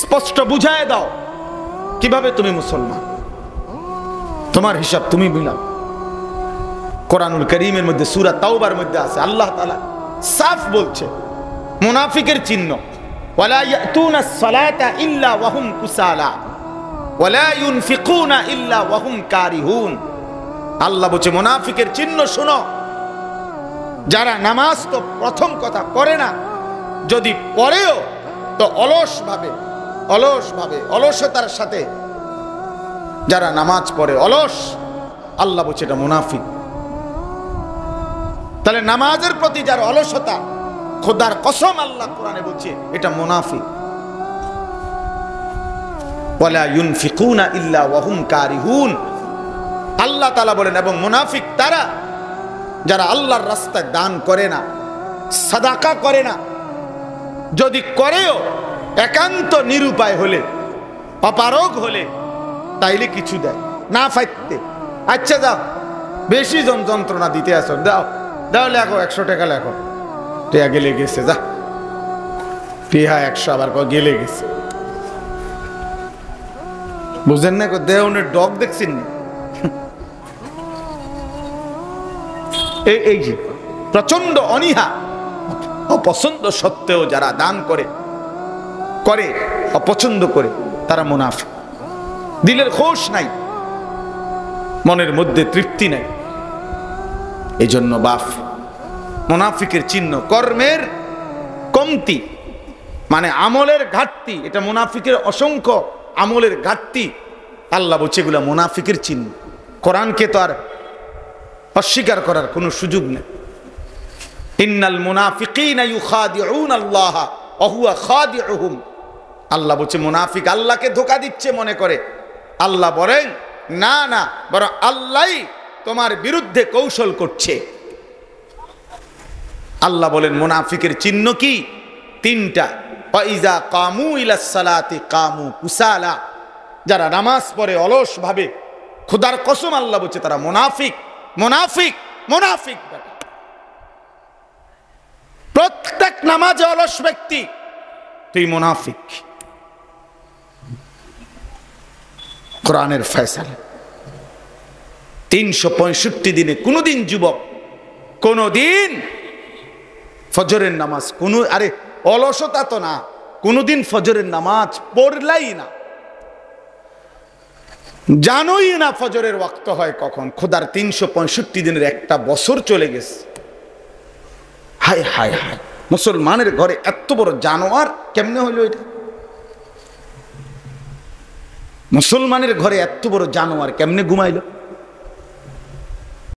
স্পষ্ট বুঝায় দাও কিভাবে তুমি মুসলমান, তোমার হিসাব তুমি মিলাও। কোরআনুল কারীমের মধ্যে সূরা তাওবার মধ্যে আছে আল্লাহ তাআলা সাফ বলছে মুনাফিকের চিহ্ন, ওয়ালা ইয়াতুনাস সালাতা ইল্লা ওয়া হুম কুসালা ওয়ালা ইউনফিকুনা ইল্লা ওয়া হুম কারিহুন। আল্লাহ বলছে মুনাফিকের চিহ্ন শোনো, যারা নামাজ তো প্রথম কথা পড়ে না, যদি পড়েও তো অলসতার সাথে যারা নামাজ পড়ে অলস, আল্লাহ বলছে এটা মুনাফিক। তাহলে নামাজের প্রতি যার অলসতা, খোদার কসম আল্লাহ কোরআনে বলছে এটা মুনাফিক। ওয়ালা ইউনফিকুনা ইল্লা ওয়া হুম কারিহুন। আল্লাহ তাআলা বলেন এবং মুনাফিক তারা যারা আল্লাহর রাস্তায় দান করে না, সাদাকা করে না, যদি করেও একান্ত নিরুপায় হলে, অপারগ হলে, তাইলে কিছু দেয় না ফাইতে। আচ্ছা যাও, বেশি যন্ত্রণা দিতে আসো, দাও দাও লেখো 100 টাকা লেখো, টিয়া গেলে গেছে, যা টিহা 100 আবার গেলে গেছে। বুঝেন না দেওনের ডগ দেখছেন না? এই যে প্রচন্ড অনীহা অপছন্দ সত্ত্বেও যারা দান করে অপছন্দ করে, তারা মুনাফিক। দিলের খোশ নাই, মনের মধ্যে তৃপ্তি নাই। এই জন্য বাপ মুনাফিকের চিহ্ন কর্মের কমতি, মানে আমলের ঘাটতি। এটা মুনাফিকের অসংখ্য আমলের ঘাটতি। আল্লাহ বলছে এগুলা মুনাফিকের চিহ্ন। কোরআনকে তো আর অস্বীকার করার কোনো সুযোগ নেই। ইন্নাল মুনাফিকিনা ইউখাদিউনা আল্লাহ ওয়া হুয়া খাদিউহুম। আল্লাহ বলছে মুনাফিক আল্লাহকে ধোঁকা দিচ্ছে মনে করে। আল্লাহ বলেন না না, বরং আল্লাহই তোমার বিরুদ্ধে কৌশল করছে। আল্লাহ বলেন মুনাফিকের চিহ্ন কি? 3টা। ওয়াইজা কামু ইলাস সালাতি কামু কুসালা। যারা নামাজ পড়ে অলস ভাবে, খোদার কসম আল্লাহ বলছে তারা মুনাফিক। মুনাফিক মুনাফিক প্রত্যেক নামাজে অলস ব্যক্তি তুই মুনাফিক। কোরআনের ফয়সালা 365 দিনে কোনদিন যুবক কোনদিন ফজরের নামাজ আরে অলসতা তো না, কোনদিন ফজরের নামাজ পড়লাই না, জানোই না ফজরের ওয়াক্ত হয় কখন। খোদার 365 দিনের একটা বছর চলে গেছে। হায় হায় হায়, মুসলমানের ঘরে এত বড় জানোয়ার কেমনে হইল এটা? মুসলমানের ঘরে এত বড় জানোয়ার কেমনে ঘুমাইলো?